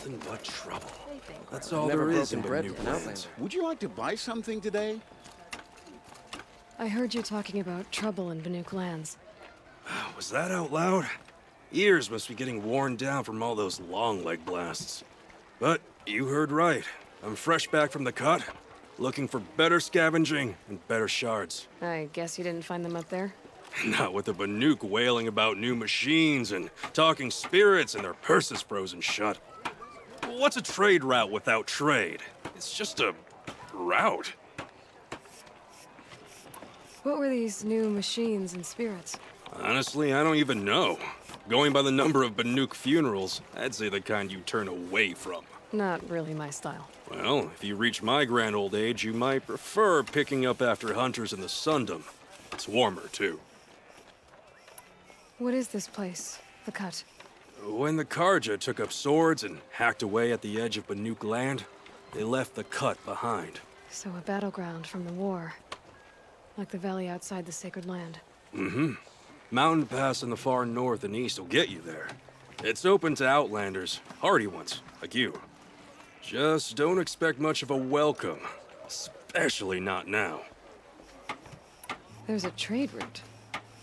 Nothing but trouble. That's I've all never there is in broken bread New in Lands. Outlander. Would you like to buy something today? I heard you talking about trouble in Banuk lands. Was that out loud? Ears must be getting worn down from all those long leg blasts. But you heard right. I'm fresh back from the cut, looking for better scavenging and better shards. I guess you didn't find them up there? Not with the Banuk wailing about new machines and talking spirits and their purses frozen shut. What's a trade route without trade? It's just a route. What were these new machines and spirits? Honestly, I don't even know. Going by the number of Banuk funerals, I'd say the kind you turn away from. Not really my style. Well, if you reach my grand old age, you might prefer picking up after hunters in the Sundom. It's warmer, too. What is this place? The Cut? When the Karja took up swords and hacked away at the edge of Banuk land, they left the Cut behind. So a battleground from the war. Like the valley outside the Sacred Land. Mm-hmm. Mountain Pass in the far north and east will get you there. It's open to outlanders, hardy ones, like you. Just don't expect much of a welcome, especially not now. There's a trade route.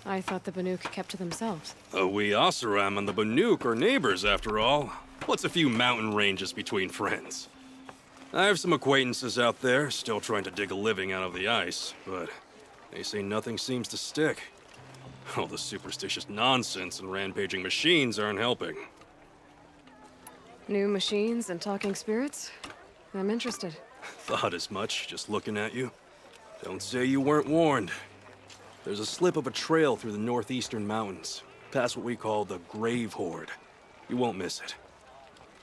I thought the Banuk kept to themselves. We Oseram and the Banuk are neighbors, after all. What's a few mountain ranges between friends? I have some acquaintances out there, still trying to dig a living out of the ice, but they say nothing seems to stick. All the superstitious nonsense and rampaging machines aren't helping. New machines and talking spirits? I'm interested. Thought as much, just looking at you. Don't say you weren't warned. There's a slip of a trail through the northeastern mountains, past what we call the Grave Horde. You won't miss it.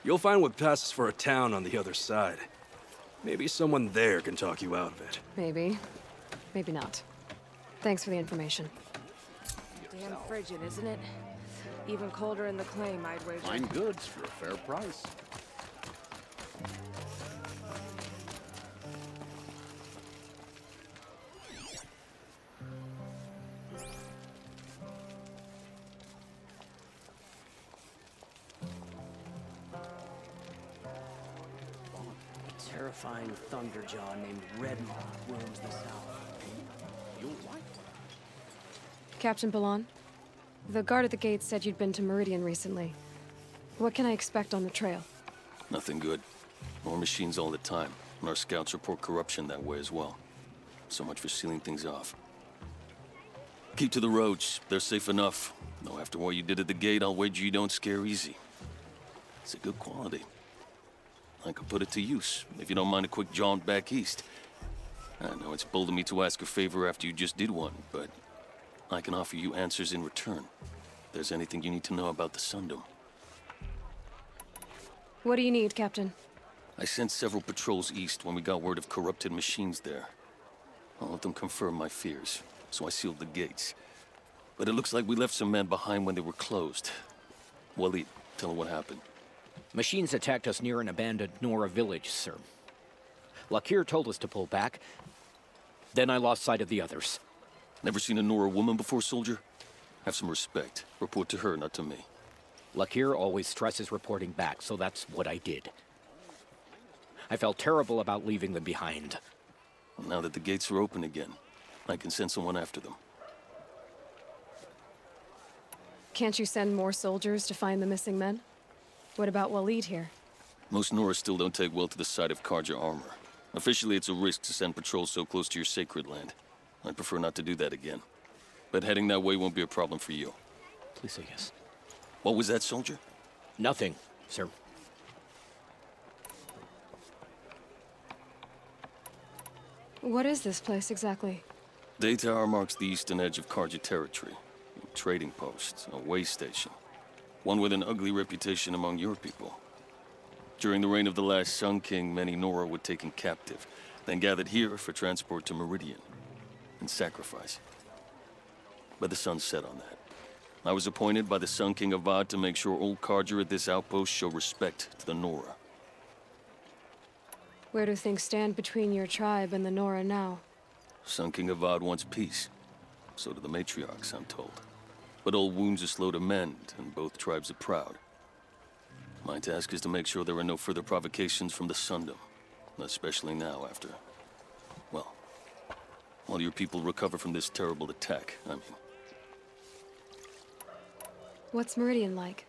You'll find what passes for a town on the other side. Maybe someone there can talk you out of it. Maybe. Maybe not. Thanks for the information. Damn frigid, isn't it? Even colder in the claim, I'd wager. Fine goods for a fair price. A terrifying thunderjaw named Redmaw roams the south. You'll like Captain Balan? The guard at the gate said you'd been to Meridian recently. What can I expect on the trail? Nothing good. More machines all the time, and our scouts report corruption that way as well. So much for sealing things off. Keep to the roads. They're safe enough. Though after what you did at the gate, I'll wager you don't scare easy. It's a good quality. I could put it to use, if you don't mind a quick jaunt back east. I know it's bold of me to ask a favor after you just did one, but I can offer you answers in return. If there's anything you need to know about the Sundom. What do you need, Captain? I sent several patrols east when we got word of corrupted machines there. All of them confirmed my fears, so I sealed the gates. But it looks like we left some men behind when they were closed. Waleed, tell them what happened. Machines attacked us near an abandoned Nora village, sir. Lakir told us to pull back. Then I lost sight of the others. Never seen a Nora woman before, soldier? Have some respect. Report to her, not to me. Lakir always stresses reporting back, so that's what I did. I felt terrible about leaving them behind. Well, now that the gates are open again, I can send someone after them. Can't you send more soldiers to find the missing men? What about Waleed here? Most Nora still don't take well to the sight of Karja armor. Officially, it's a risk to send patrols so close to your sacred land. I'd prefer not to do that again. But heading that way won't be a problem for you. Please say yes. What was that, soldier? Nothing, sir. What is this place exactly? Day Tower marks the eastern edge of Karja territory. A trading post, a way station. One with an ugly reputation among your people. During the reign of the last Sun King, many Nora were taken captive, then gathered here for transport to Meridian, and sacrifice. But the sun set on that. I was appointed by the Sun King Avad to make sure old Karja at this outpost show respect to the Nora. Where do things stand between your tribe and the Nora now? Sun King Avad wants peace. So do the matriarchs, I'm told. But old wounds are slow to mend, and both tribes are proud. My task is to make sure there are no further provocations from the Sundom. Especially now after... well, while your people recover from this terrible attack, I mean. What's Meridian like?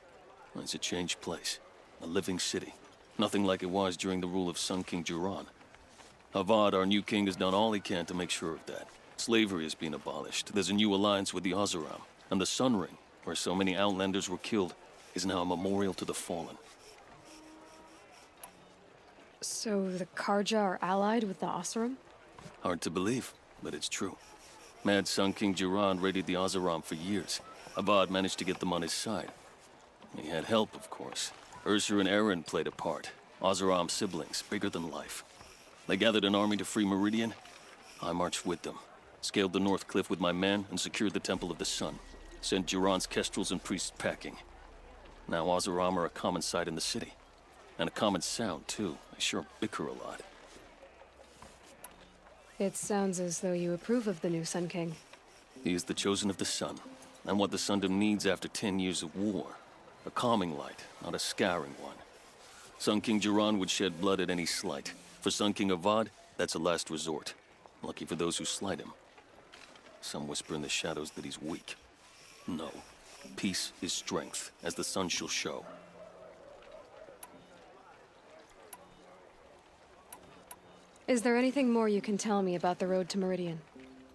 It's a changed place. A living city. Nothing like it was during the rule of Sun King Jiran. Avad, our new king, has done all he can to make sure of that. Slavery is being abolished. There's a new alliance with the Oseram. And the Sun Ring, where so many Outlanders were killed, is now a memorial to the fallen. So the Karja are allied with the Oseram? Hard to believe, but it's true. Mad Sun King Jiran raided the Oseram for years. Avad managed to get them on his side. He had help, of course. Ursur and Eren played a part. Oseram siblings, bigger than life. They gathered an army to free Meridian. I marched with them. Scaled the North Cliff with my men and secured the Temple of the Sun. Sent Jiran's kestrels and priests packing. Now Oseram are a common sight in the city. And a common sound, too. They sure bicker a lot. It sounds as though you approve of the new Sun King. He is the chosen of the Sun. And what the Sundom needs after 10 years of war. A calming light, not a scouring one. Sun King Jiran would shed blood at any slight. For Sun King Avad, that's a last resort. Lucky for those who slight him. Some whisper in the shadows that he's weak. No. Peace is strength, as the sun shall show. Is there anything more you can tell me about the road to Meridian?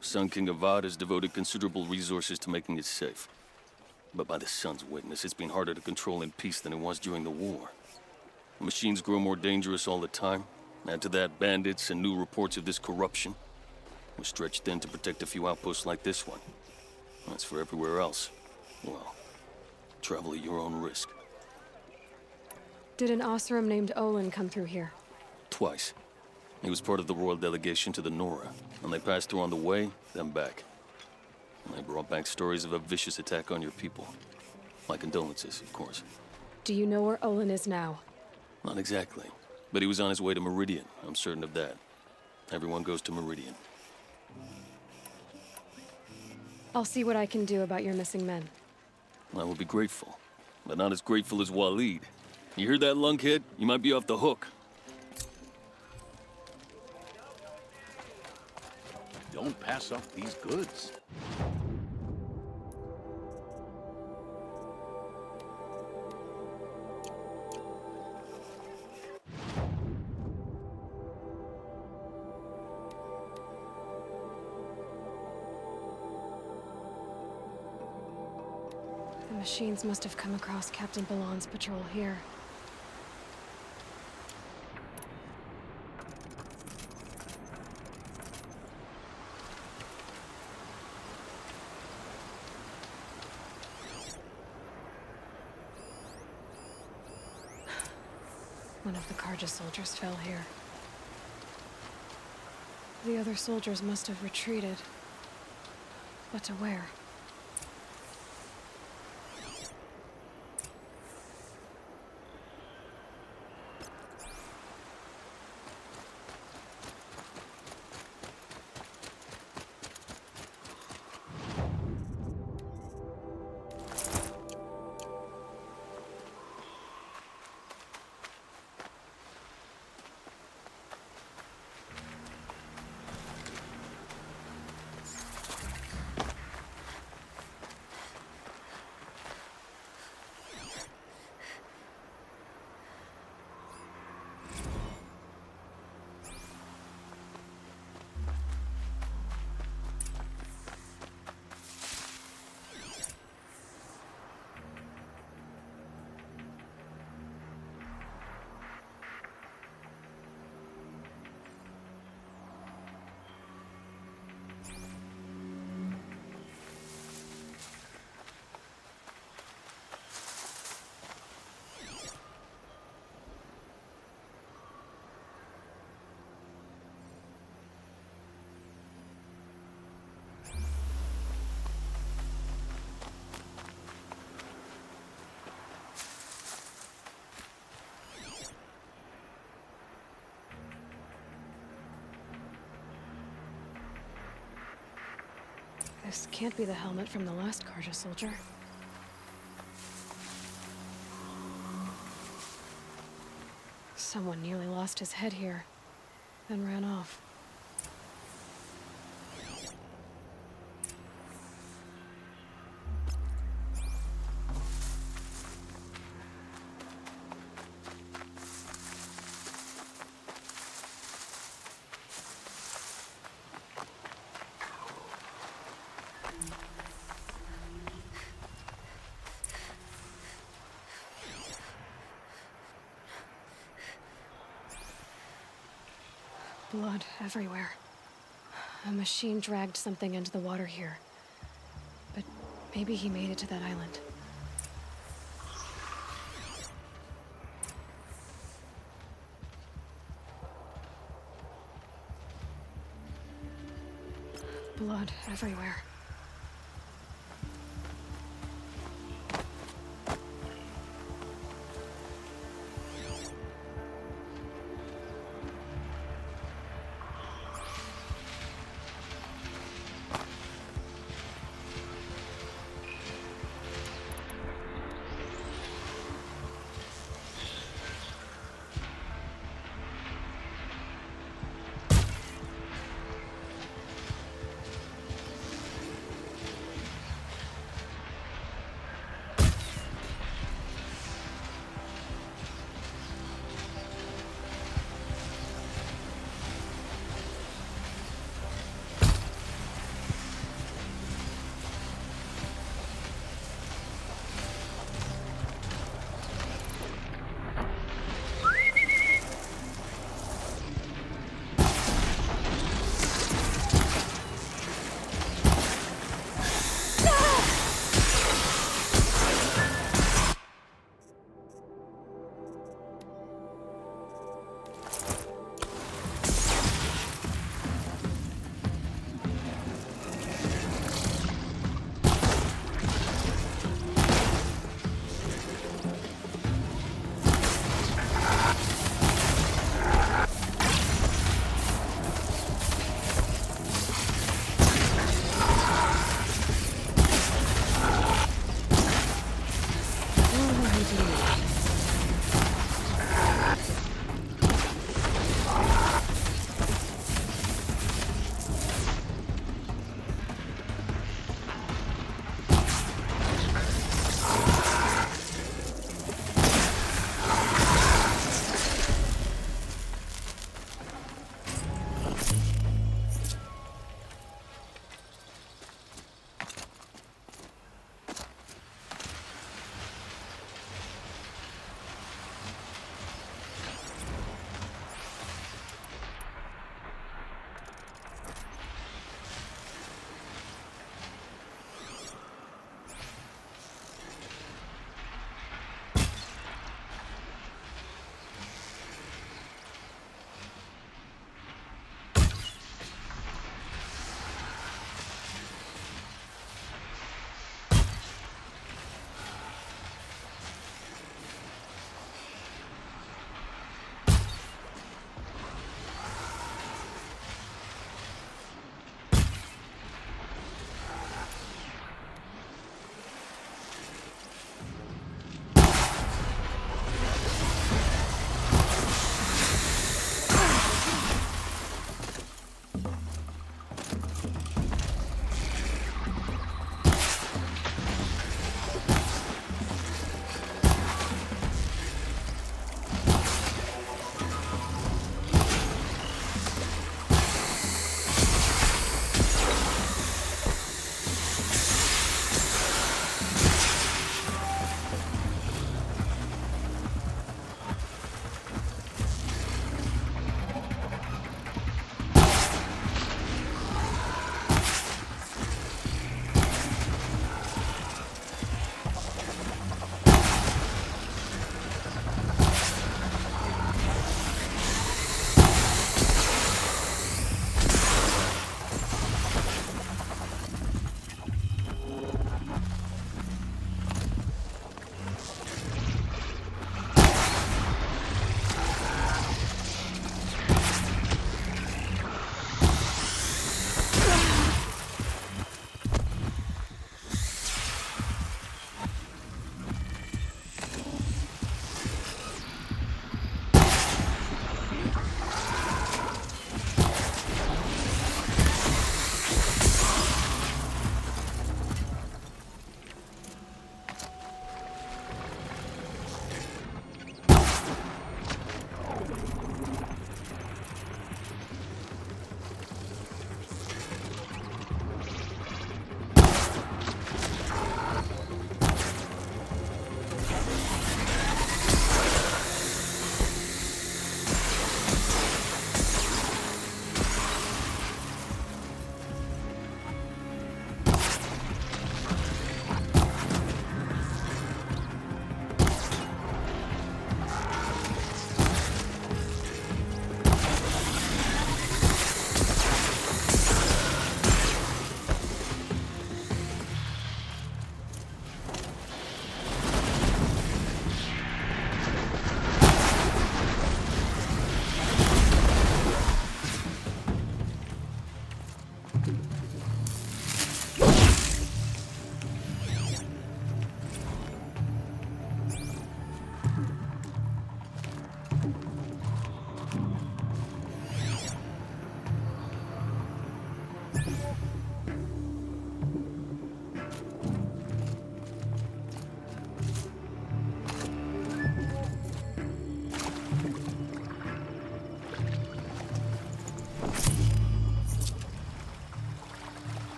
Sun King Avad has devoted considerable resources to making it safe. But by the sun's witness, it's been harder to control in peace than it was during the war. The machines grow more dangerous all the time. Add to that bandits and new reports of this corruption. We're stretched thin to protect a few outposts like this one. As for everywhere else, well, travel at your own risk. Did an Oseram named Olin come through here? Twice. He was part of the royal delegation to the Nora, and they passed through on the way, then back. And they brought back stories of a vicious attack on your people. My condolences, of course. Do you know where Olin is now? Not exactly, but he was on his way to Meridian, I'm certain of that. Everyone goes to Meridian. I'll see what I can do about your missing men. I will be grateful, but not as grateful as Waleed. You hear that, lunkhead? You might be off the hook. Don't pass up these goods. The machines must have come across Captain Balan's patrol here. One of the Karja soldiers fell here. The other soldiers must have retreated. But to where? This can't be the helmet from the last Karja soldier. Someone nearly lost his head here, then ran off. Blood everywhere. A machine dragged something into the water here. But maybe he made it to that island. Blood everywhere.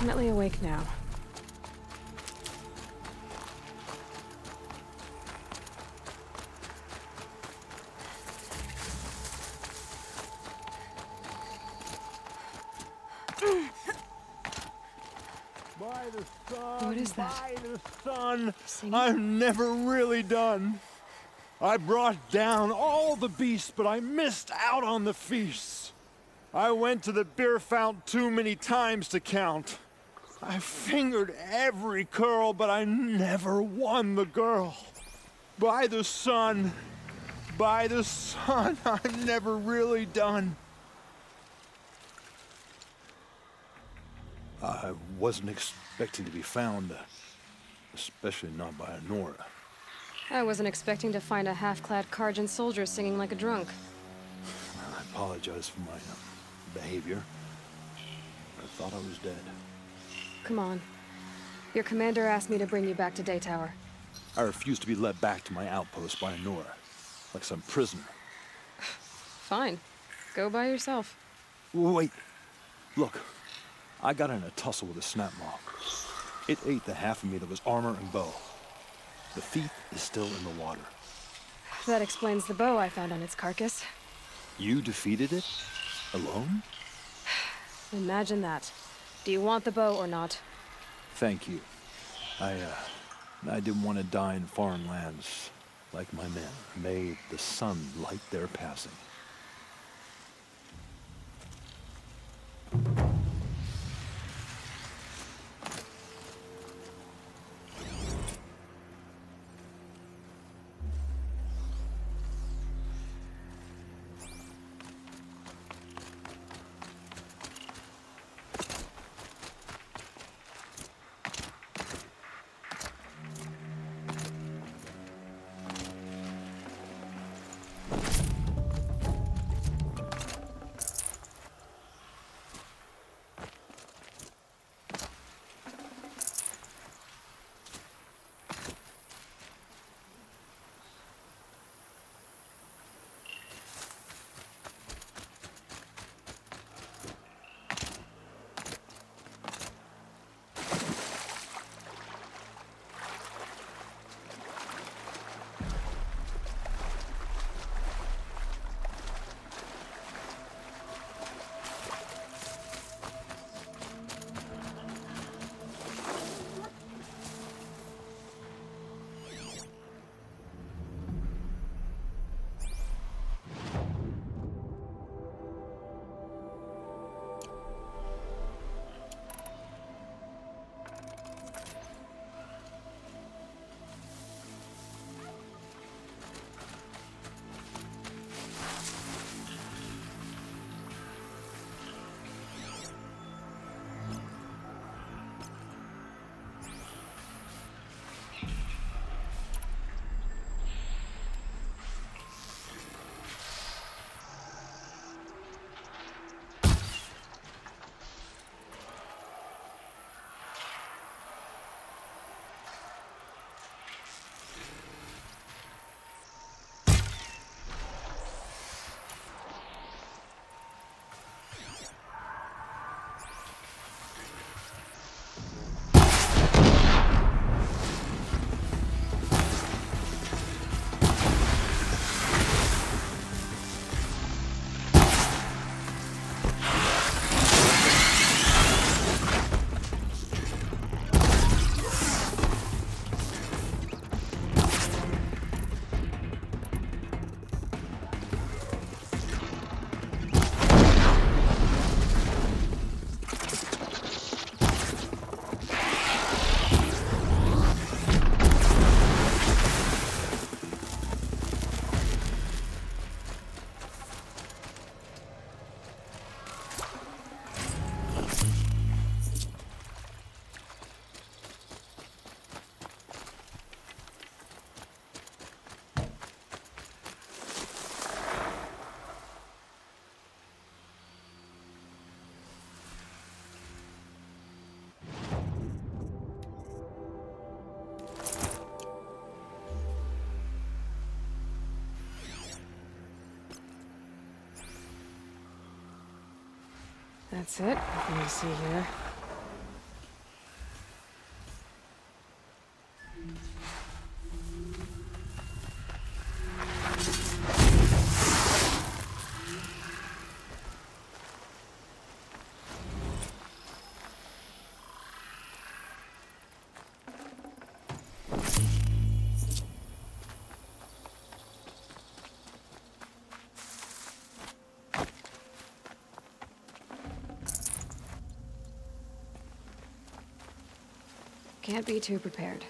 definitely awake now. By the sun, What is that? by the sun, Singing? I'm never really done. I brought down all the beasts, but I missed out on the feasts. I went to the beer fount too many times to count. I fingered every curl, but I never won the girl. By the sun, I'm never really done. I wasn't expecting to be found, especially not by Nora. I wasn't expecting to find a half-clad Karjan soldier singing like a drunk. I apologize for my behavior. I thought I was dead. Come on. Your commander asked me to bring you back to Daytower. I refused to be led back to my outpost by Nora, like some prisoner. Fine. Go by yourself. Wait, look. I got in a tussle with a snap mob. It ate the half of me that was armor and bow. The thief is still in the water. That explains the bow I found on its carcass. You defeated it? Alone? Imagine that. Do you want the bow or not? Thank you. I didn't want to die in foreign lands like my men. May the sun light their passing. That's it. Nothing to see here. Can't be too prepared.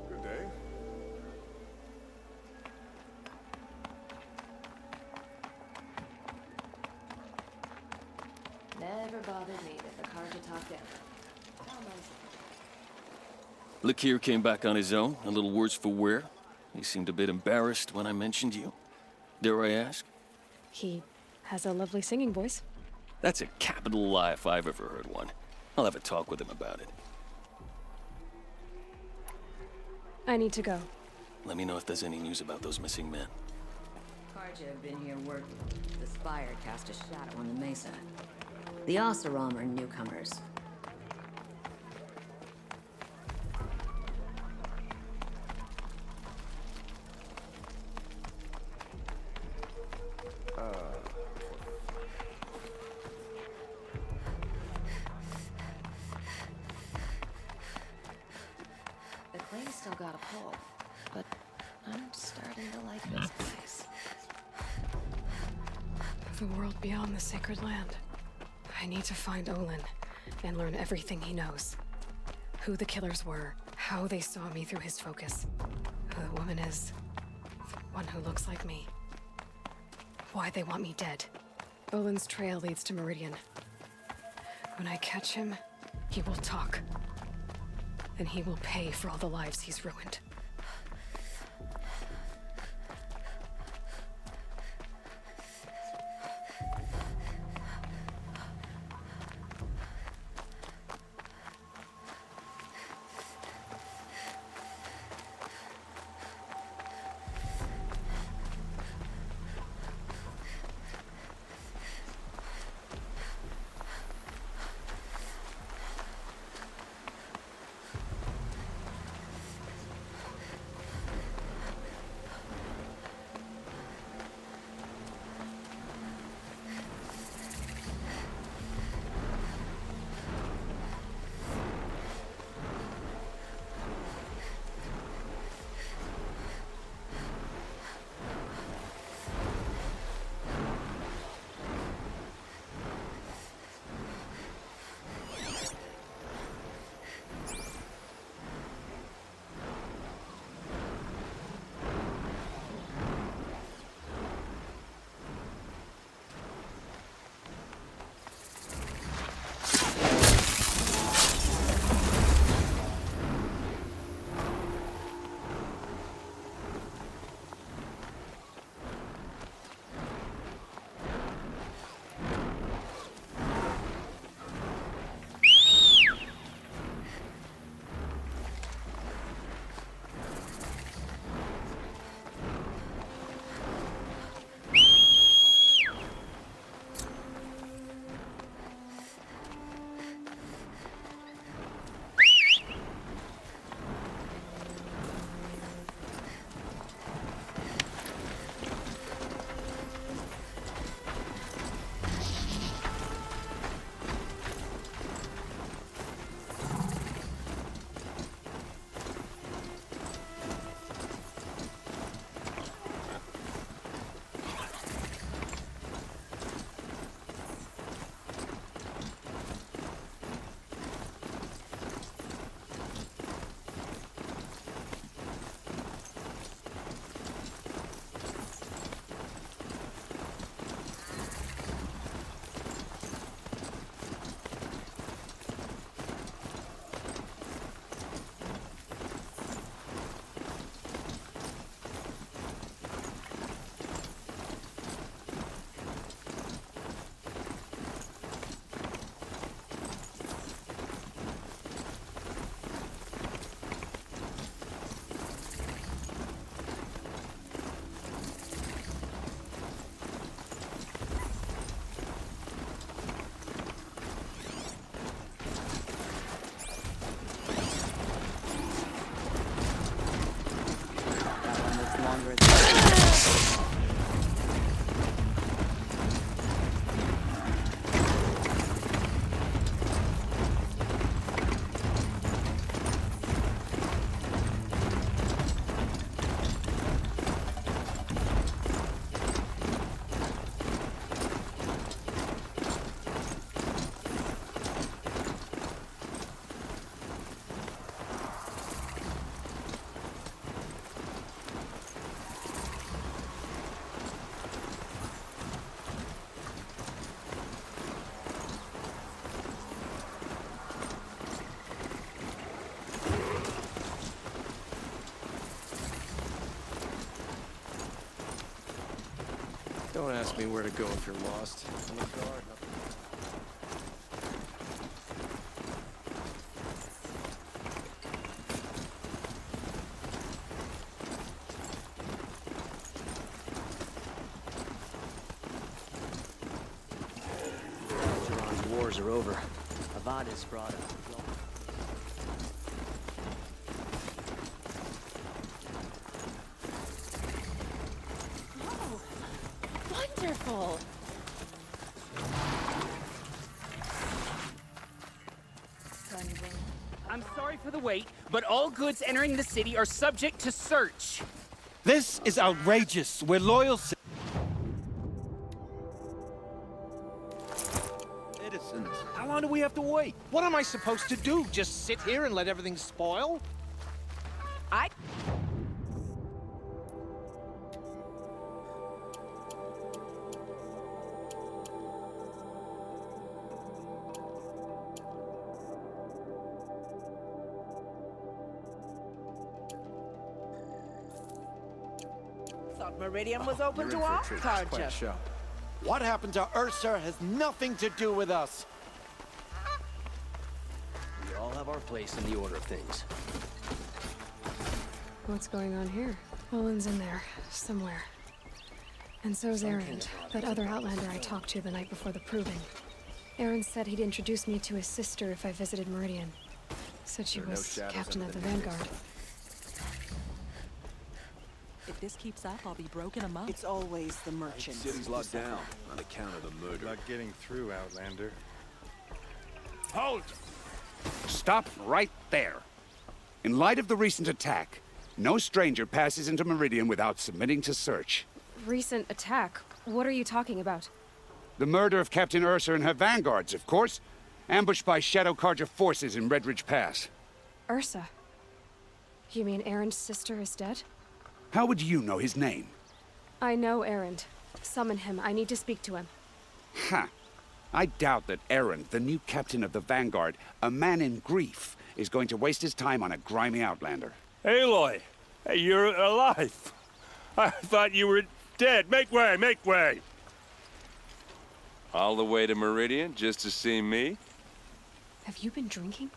Good day. Never bothered me that the cards are talked down. Lakir came back on his own, a little worse for wear. He seemed a bit embarrassed when I mentioned you. Dare I ask? He has a lovely singing voice. That's a capital lie if I've ever heard one. I'll have a talk with him about it. I need to go. Let me know if there's any news about those missing men. Karja have been here working. The Spire cast a shadow on the Mesa. The Oseram are newcomers. The clay's still got a pull, but I'm starting to like this place. The world beyond the sacred land. I need to find Olin and learn everything he knows. Who the killers were, how they saw me through his focus, who the woman is, the one who looks like me. Why they want me dead. Olin's trail leads to Meridian. When I catch him, he will talk. And he will pay for all the lives he's ruined. ask me where to go if you're lost. I'm a guard. Algeron's wars are over. Avada's brought up. Oh, wonderful! I'm sorry for the wait, but all goods entering the city are subject to search. This is outrageous. We're loyal citizens. How long do we have to wait? What am I supposed to do? Just sit here and let everything spoil? Thought Meridian was open to all, Carja. Show. What happened to Ursa has nothing to do with us. We all have our place in the order of things. What's going on here? Olin's in there, somewhere. And so's Aaron, that other Outlander I talked to the night before the proving. Aaron said he'd introduce me to his sister if I visited Meridian. Said she was captain of the Vanguard. If this keeps up, I'll be broken a month. It's always the merchants. City's locked down on account of the murder. Not getting through, Outlander. Halt! Stop right there. In light of the recent attack, no stranger passes into Meridian without submitting to search. Recent attack? What are you talking about? The murder of Captain Ursa and her vanguards, of course. Ambushed by Shadow Carja forces in Red Ridge Pass. Ursa? You mean Aaron's sister is dead? How would you know his name? I know Aaron. Summon him. I need to speak to him. Ha! I doubt that Aaron, the new captain of the Vanguard, a man in grief, is going to waste his time on a grimy Outlander. Aloy! Hey, you're alive! I thought you were dead. Make way, make way! All the way to Meridian just to see me? Have you been drinking?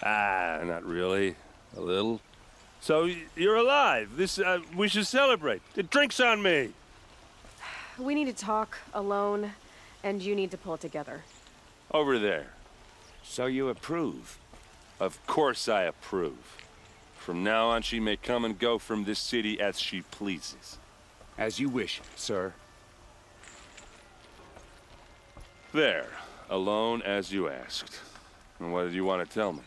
Ah, not really. A little. So, you're alive. We should celebrate. The drink's on me. We need to talk, alone, and you need to pull it together. Over there. So you approve? Of course I approve. From now on, she may come and go from this city as she pleases. As you wish, sir. There. Alone as you asked. And what did you want to tell me?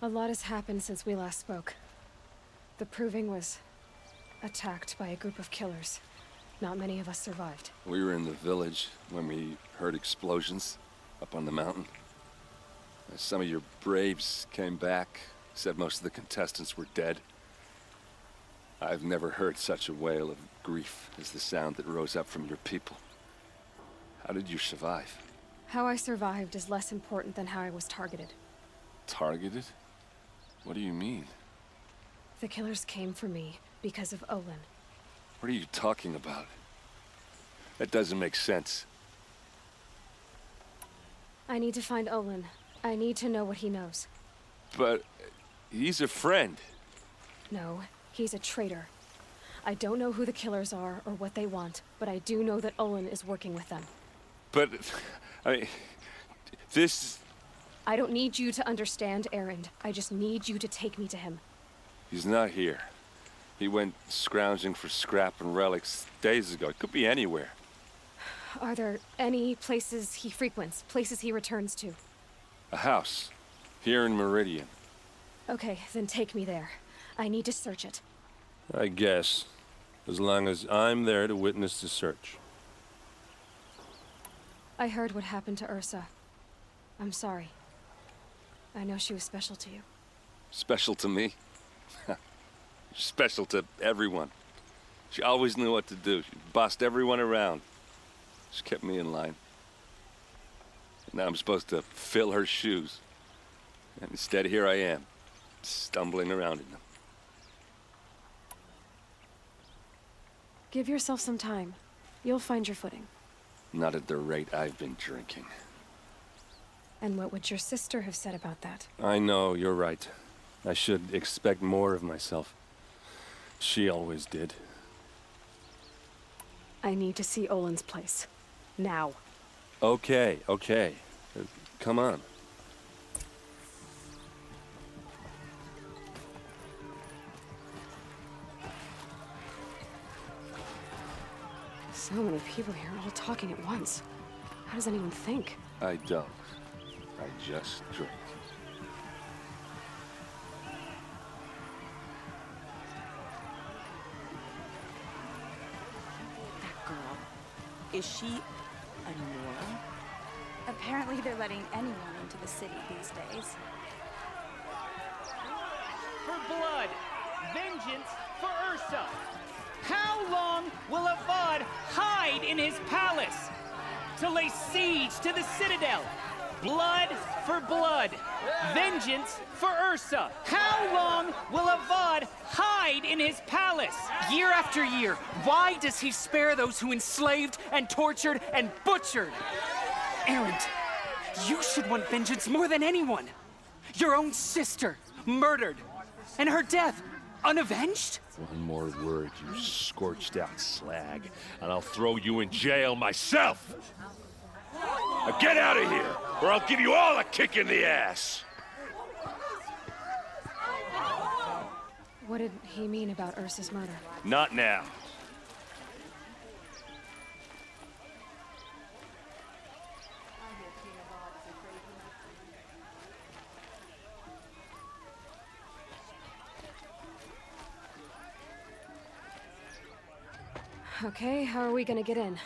A lot has happened since we last spoke. The Proving was attacked by a group of killers. Not many of us survived. We were in the village when we heard explosions up on the mountain. Some of your braves came back, said most of the contestants were dead. I've never heard such a wail of grief as the sound that rose up from your people. How did you survive? How I survived is less important than how I was targeted. Targeted? What do you mean? The killers came for me because of Olin. What are you talking about? That doesn't make sense. I need to find Olin. I need to know what he knows. But he's a friend. No, he's a traitor. I don't know who the killers are or what they want, but I do know that Olin is working with them. But, I mean, this... I don't need you to understand, Aaron. I just need you to take me to him. He's not here. He went scrounging for scrap and relics days ago. It could be anywhere. Are there any places he frequents, places he returns to? A house. Here in Meridian. Okay, then take me there. I need to search it. I guess. As long as I'm there to witness the search. I heard what happened to Ursa. I'm sorry. I know she was special to you. Special to me? Special to everyone. She always knew what to do. She bossed everyone around. She kept me in line. Now I'm supposed to fill her shoes. And instead, here I am, stumbling around in them. Give yourself some time. You'll find your footing. Not at the rate I've been drinking. And what would your sister have said about that? I know, you're right. I should expect more of myself. She always did. I need to see Olin's place. Now. Okay. Come on. So many people here, all talking at once. How does anyone think? I don't. I just drink. That girl. Is she a Nora? Apparently they're letting anyone into the city these days. For blood! Vengeance for Ursa! How long will Avad hide in his palace? To lay siege to the citadel! Blood for blood! Vengeance for Ursa! How long will Avad hide in his palace? Year after year, why does he spare those who enslaved and tortured and butchered? Erend, you should want vengeance more than anyone. Your own sister, murdered, and her death, unavenged? One more word, you scorched out slag, and I'll throw you in jail myself! Now get out of here, or I'll give you all a kick in the ass! What did he mean about Ursa's murder? Not now. Okay, how are we gonna get in?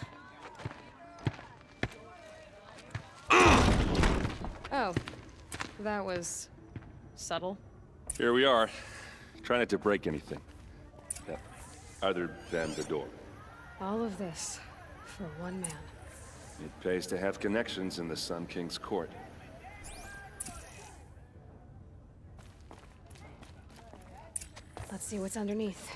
Oh, that was subtle. Here we are. Try not to break anything. Yeah. Other than the door. All of this for one man. It pays to have connections in the Sun King's court. Let's see what's underneath.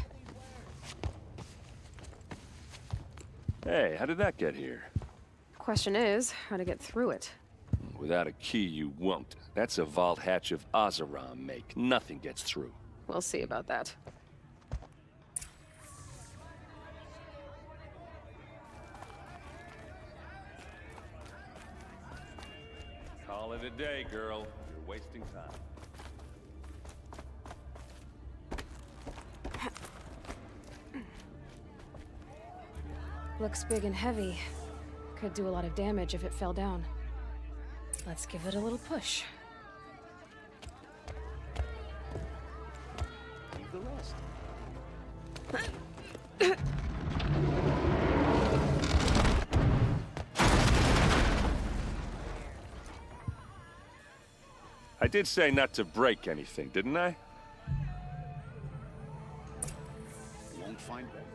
Hey, how did that get here? Question is, how to get through it. Without a key, you won't. That's a vault hatch of Oseram make. Nothing gets through. We'll see about that. Call it a day, girl. You're wasting time. Looks big and heavy. Could do a lot of damage if it fell down. Let's give it a little push. Leave the rest. I did say not to break anything, didn't I? You won't find that.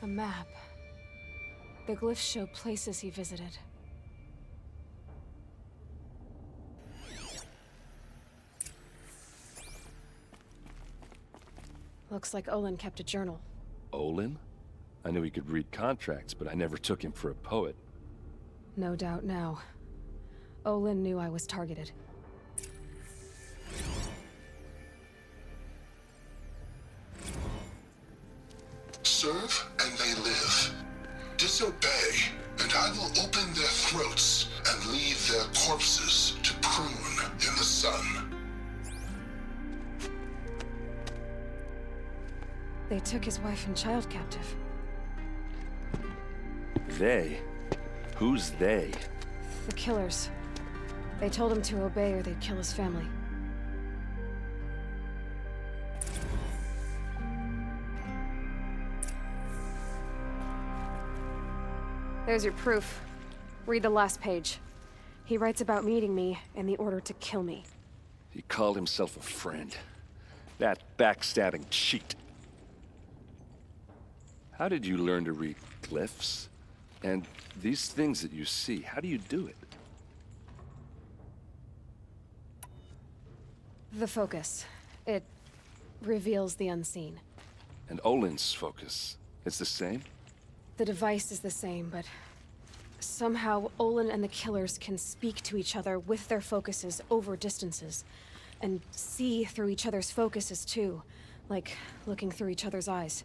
A map. The glyphs show places he visited. Looks like Olin kept a journal. Olin? I knew he could read contracts, but I never took him for a poet. No doubt now. Olin knew I was targeted. Serve and they live. Disobey, and I will open their throats and leave their corpses to prune in the sun. They took his wife and child captive. They? Who's they? The killers. They told him to obey or they'd kill his family. There's your proof. Read the last page. He writes about meeting me and the order to kill me. He called himself a friend. That backstabbing cheat. How did you learn to read glyphs? And these things that you see, how do you do it? The focus. It reveals the unseen. And Olin's focus, it's the same? The device is the same, but somehow Olin and the killers can speak to each other with their focuses over distances. And see through each other's focuses too, like looking through each other's eyes.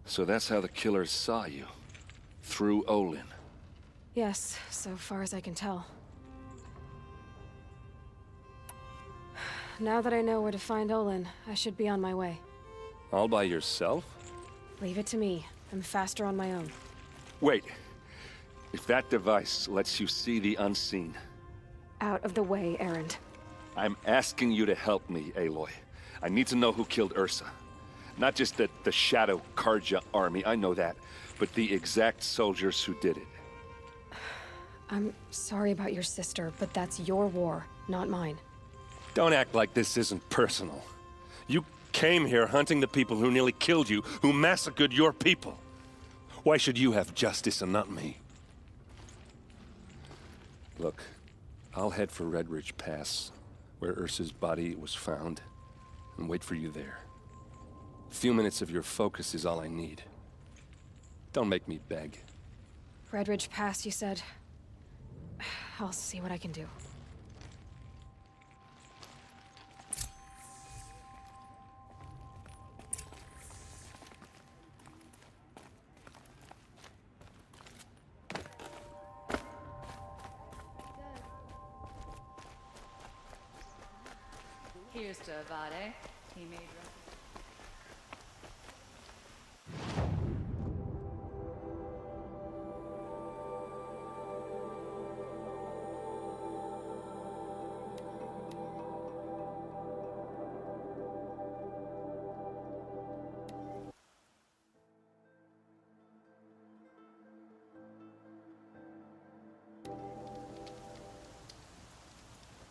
So that's how the killers saw you? Through Olin? Yes, so far as I can tell. Now that I know where to find Olin, I should be on my way. All by yourself? Leave it to me. I'm faster on my own. Wait. If that device lets you see the unseen... Out of the way, Erend. I'm asking you to help me, Aloy. I need to know who killed Ursa. Not just the Shadow Karja army, I know that, but the exact soldiers who did it. I'm sorry about your sister, but that's your war, not mine. Don't act like this isn't personal. You came here hunting the people who nearly killed you, who massacred your people. Why should you have justice and not me? Look, I'll head for Red Ridge Pass, where Ursa's body was found, and wait for you there. A few minutes of your focus is all I need. Don't make me beg. Red Ridge Pass, you said? I'll see what I can do. Here's to Avade. He made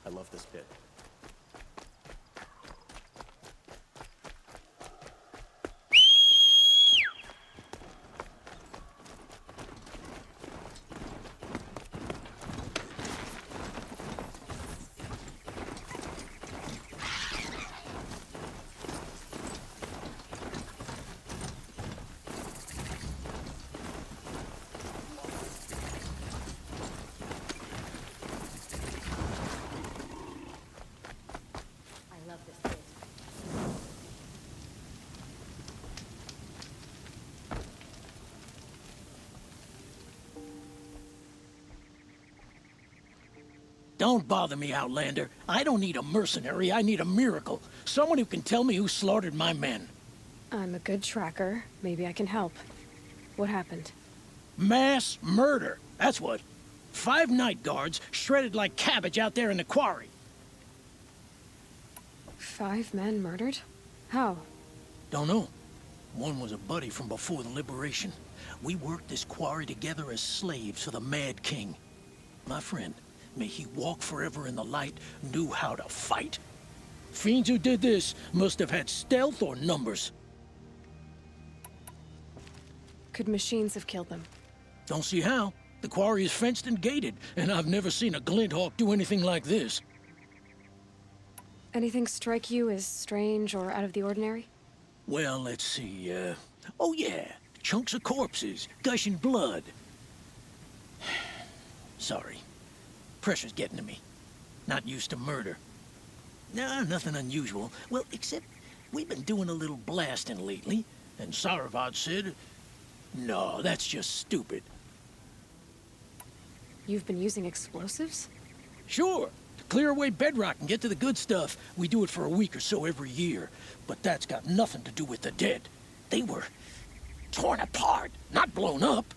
I love this bit. Don't bother me, Outlander. I don't need a mercenary, I need a miracle. Someone who can tell me who slaughtered my men. I'm a good tracker. Maybe I can help. What happened? Mass murder, that's what. 5 night guards shredded like cabbage out there in the quarry. 5 men murdered? How? Don't know. One was a buddy from before the liberation. We worked this quarry together as slaves for the Mad King. My friend, may he walk forever in the light, knew how to fight. Fiends who did this must have had stealth or numbers. Could machines have killed them? Don't see how. The quarry is fenced and gated, and I've never seen a Glinthawk do anything like this. Anything strike you as strange or out of the ordinary? Well, let's see, oh yeah, chunks of corpses, gushing blood. Sorry. Pressure's getting to me. Not used to murder. Nah, nothing unusual. Well, except we've been doing a little blasting lately, and Saravad said, no, that's just stupid. You've been using explosives? Sure. To clear away bedrock and get to the good stuff, we do it for a week or so every year. But that's got nothing to do with the dead. They were torn apart, not blown up.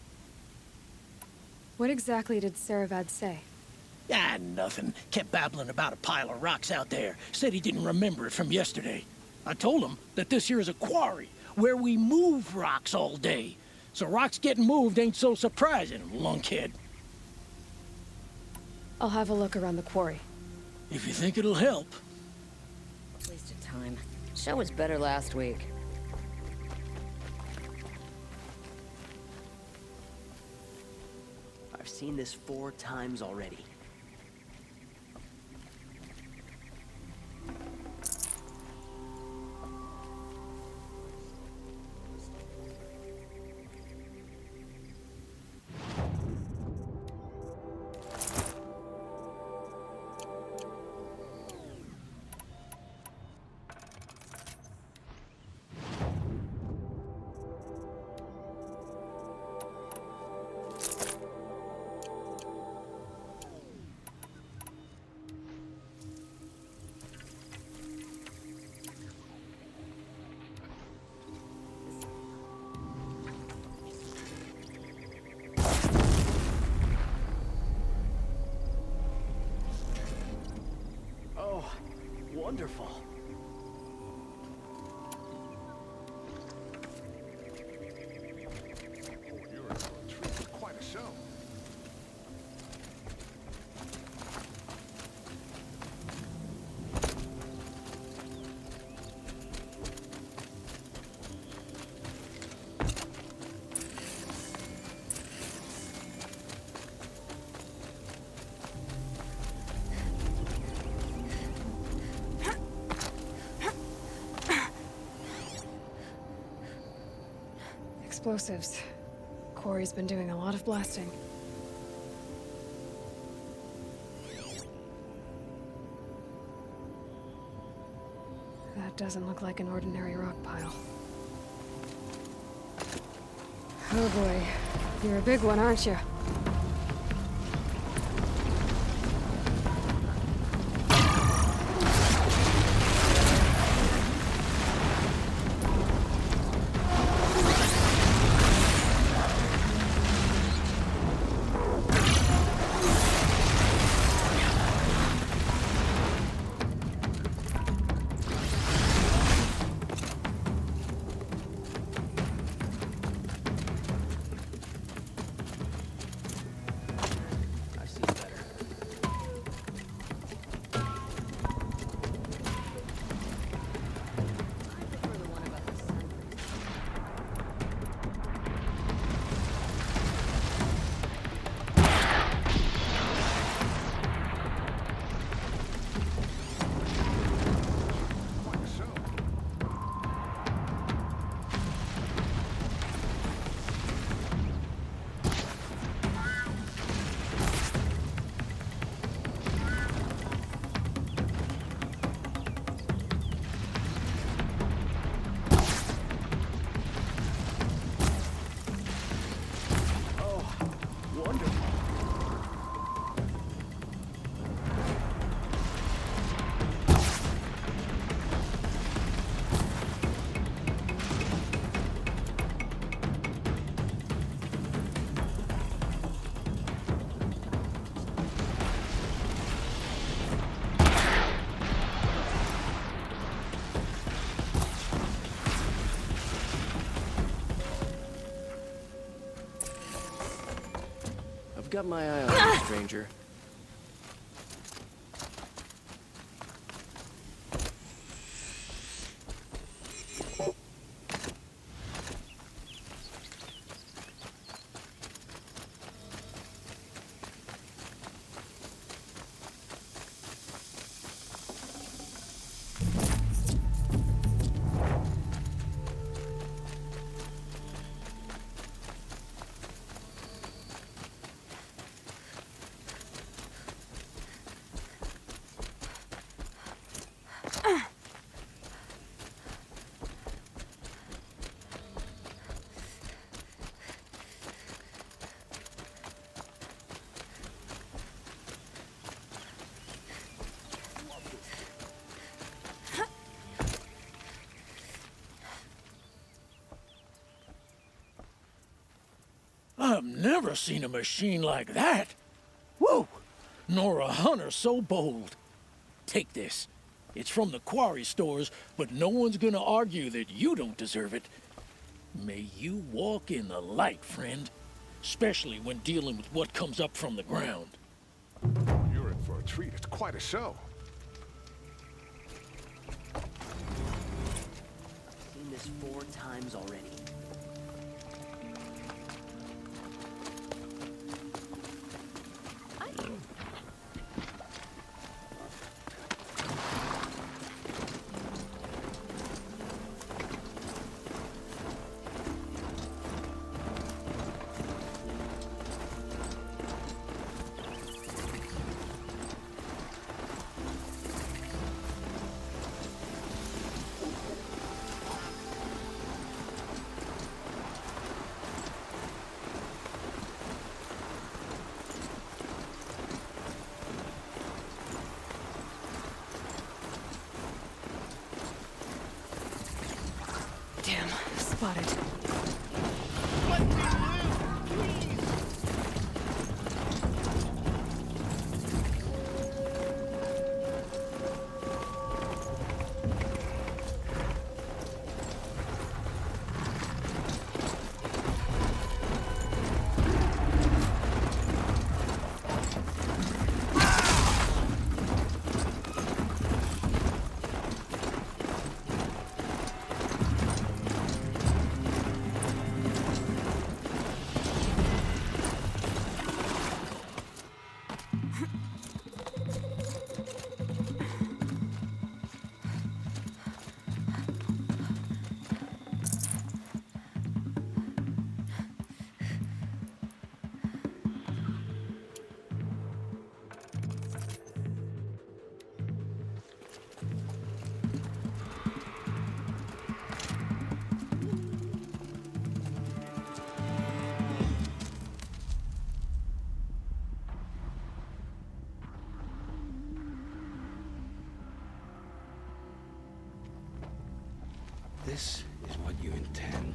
What exactly did Saravad say? Ah, nothing. Kept babbling about a pile of rocks out there. Said he didn't remember it from yesterday. I told him that this here is a quarry, where we move rocks all day. So rocks getting moved ain't so surprising, lunkhead. I'll have a look around the quarry. If you think it'll help. Waste of time. Show was better last week. I've seen this 4 times already. Oh, wonderful. You're in for a treat. Quite a show. Explosives. Corey's been doing a lot of blasting. That doesn't look like an ordinary rock pile. Oh boy, you're a big one, aren't you? Got my eye on you, stranger. I've never seen a machine like that. Whoa! Nor a hunter so bold. Take this. It's from the quarry stores, but no one's gonna argue that you don't deserve it. May you walk in the light, friend. Especially when dealing with what comes up from the ground. You're in for a treat. It's quite a show. this 4 times already. Damn, spotted. This is what you intend?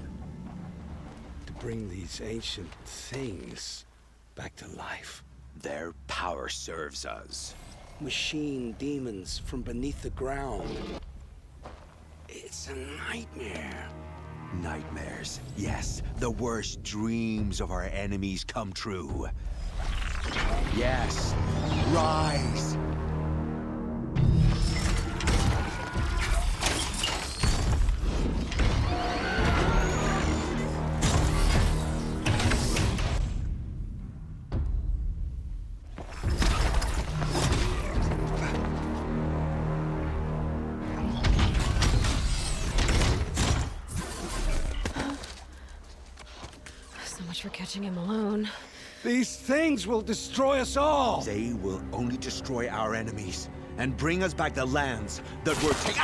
To bring these ancient things back to life? Their power serves us. Machine demons from beneath the ground. It's a nightmare. Nightmares. Yes, the worst dreams of our enemies come true. Yes, rise! So much for catching him alone. These things will destroy us all! They will only destroy our enemies and bring us back the lands that were taken.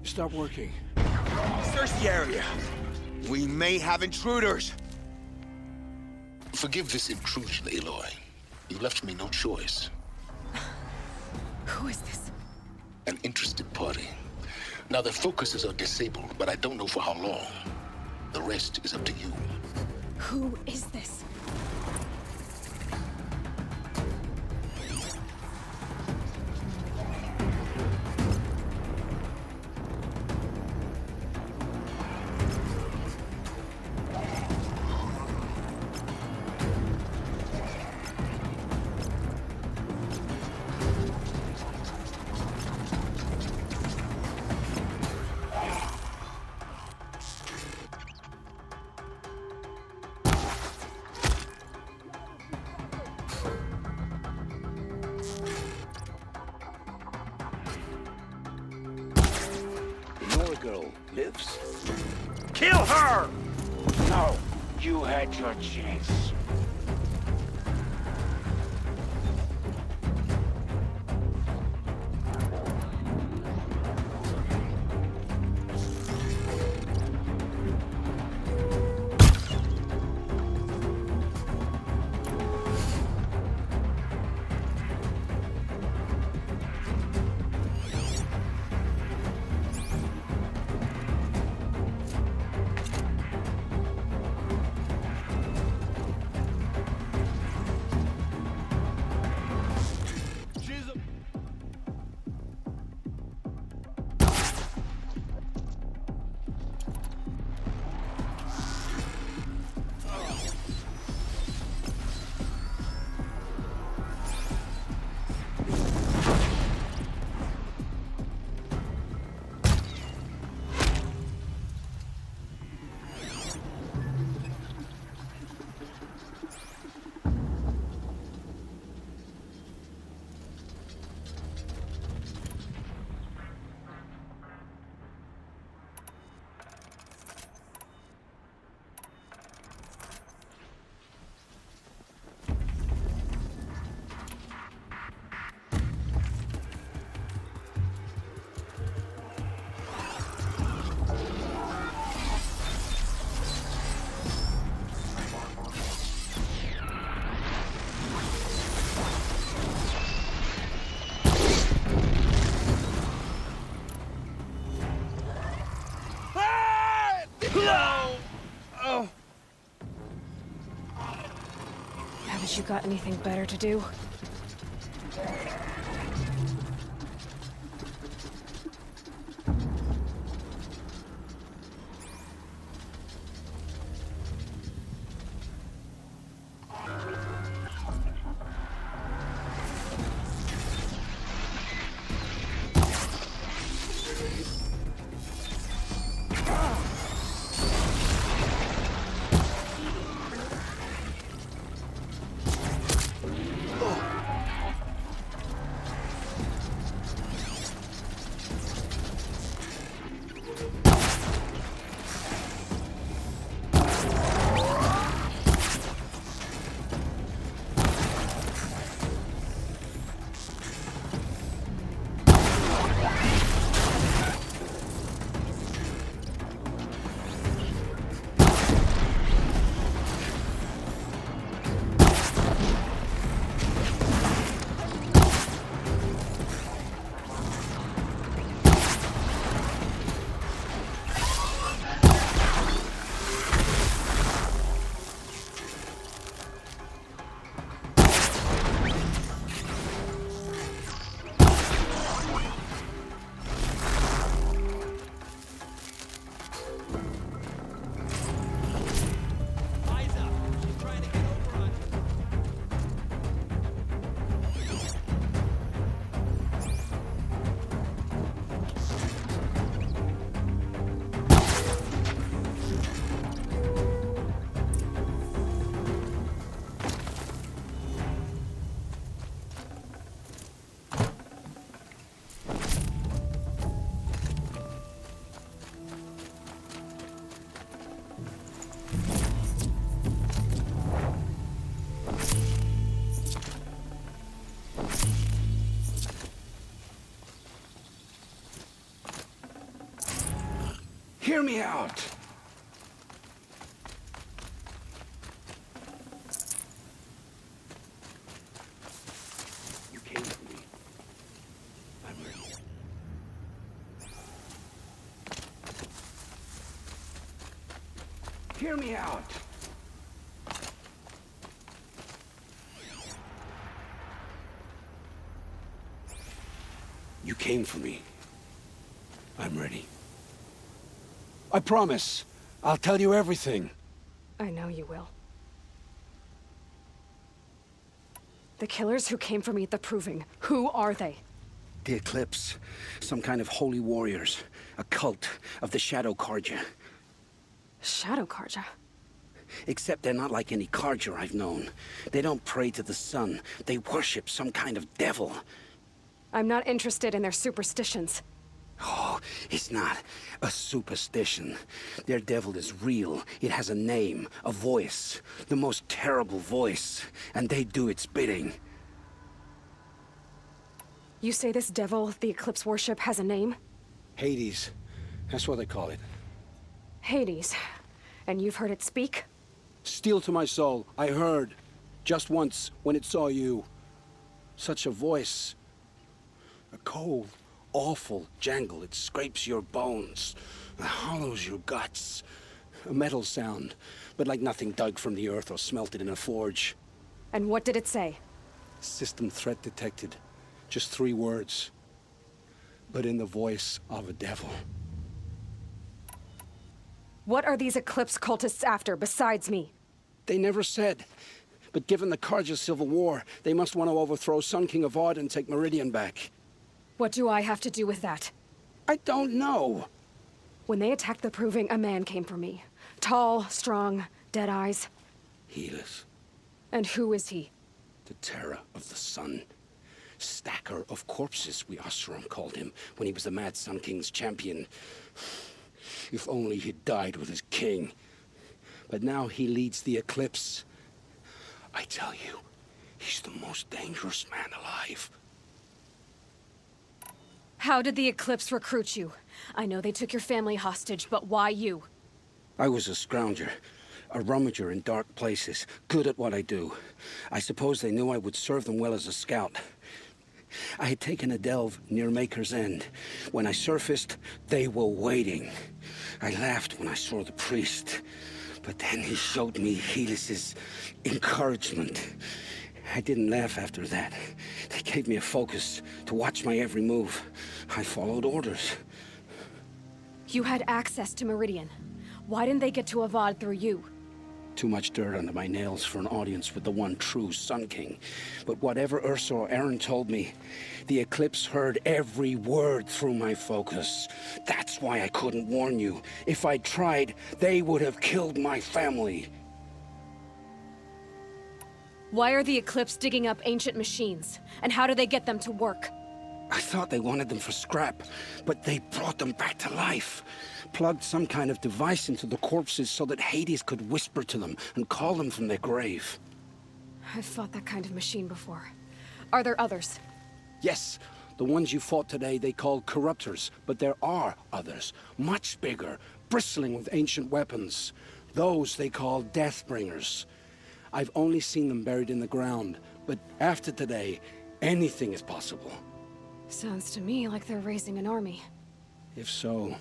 Stop working. Search the area. We may have intruders. Forgive this intrusion, Aloy. You left me no choice. Who is this? An interested party. Now their focuses are disabled, but I don't know for how long. The rest is up to you. Who is this? Girl lives? Kill her! No, you had your chance. Oh. Haven't you got anything better to do? Hear me out. You came for me. I'm ready. Hear me out. You came for me. I'm ready. I promise. I'll tell you everything. I know you will. The killers who came for me at the Proving, who are they? The Eclipse. Some kind of holy warriors. A cult of the Shadow Carja. Shadow Carja? Except they're not like any Carja I've known. They don't pray to the sun. They worship some kind of devil. I'm not interested in their superstitions. Oh, it's not a superstition. Their devil is real. It has a name, a voice, the most terrible voice, and they do its bidding. You say this devil the Eclipse worship has a name? Hades. That's what they call it. Hades. And you've heard it speak? Steel to my soul, I heard. Just once, when it saw you. Such a voice. A cold, awful jangle. It scrapes your bones, hollows your guts. A metal sound, but like nothing dug from the earth or smelted in a forge. And what did it say? System threat detected. Just 3 words. But in the voice of a devil. What are these Eclipse cultists after, besides me? They never said. But given the Carja civil war, they must want to overthrow Sun King Avad and take Meridian back. What do I have to do with that? I don't know. When they attacked the Proving, a man came for me. Tall, strong, dead eyes. Helis. And who is he? The terror of the sun. Stacker of corpses, we Oseram called him, when he was the Mad Sun King's champion. If only he'd died with his king. But now he leads the Eclipse. I tell you, he's the most dangerous man alive. How did the Eclipse recruit you? I know they took your family hostage, but why you? I was a scrounger, a rummager in dark places, good at what I do. I suppose they knew I would serve them well as a scout. I had taken a delve near Maker's End. When I surfaced, they were waiting. I laughed when I saw the priest, but then he showed me Helis's encouragement. I didn't laugh after that. They gave me a focus to watch my every move. I followed orders. You had access to Meridian. Why didn't they get to Avad through you? Too much dirt under my nails for an audience with the one true Sun King. But whatever Ursa or Aaron told me, the Eclipse heard every word through my focus. That's why I couldn't warn you. If I'd tried, they would have killed my family. Why are the Eclipse digging up ancient machines? And how do they get them to work? I thought they wanted them for scrap, but they brought them back to life. Plugged some kind of device into the corpses so that Hades could whisper to them and call them from their grave. I've fought that kind of machine before. Are there others? Yes, the ones you fought today they called corruptors, but there are others, much bigger, bristling with ancient weapons. Those they call Deathbringers. I've only seen them buried in the ground, but after today, anything is possible. Sounds to me like they're raising an army. If so,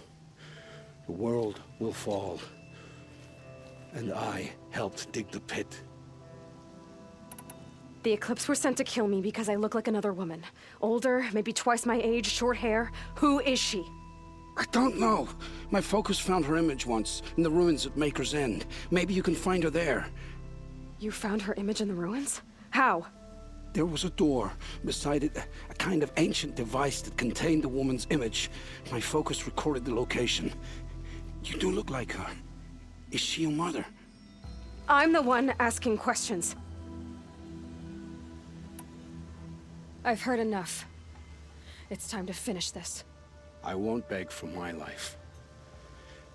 the world will fall. And I helped dig the pit. The Eclipse were sent to kill me because I look like another woman. Older, maybe twice my age, short hair. Who is she? I don't know. My focus found her image once, in the ruins at Maker's End. Maybe you can find her there. You found her image in the ruins? How? There was a door. Beside it, a kind of ancient device that contained the woman's image. My focus recorded the location. You do look like her. Is she your mother? I'm the one asking questions. I've heard enough. It's time to finish this. I won't beg for my life.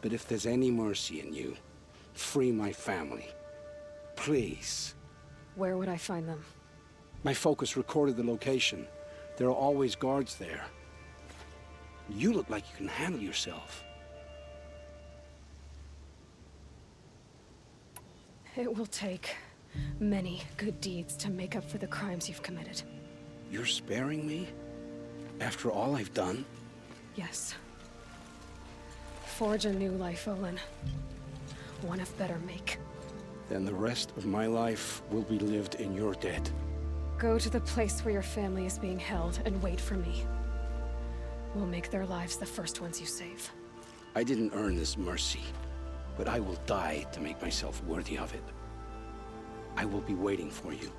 But if there's any mercy in you, free my family. Please. Where would I find them? My focus recorded the location. There are always guards there. You look like you can handle yourself. It will take many good deeds to make up for the crimes you've committed. You're sparing me? After all I've done? Yes. Forge a new life, Olin. One of better make. Then the rest of my life will be lived in your debt. Go to the place where your family is being held and wait for me. We'll make their lives the first ones you save. I didn't earn this mercy, but I will die to make myself worthy of it. I will be waiting for you.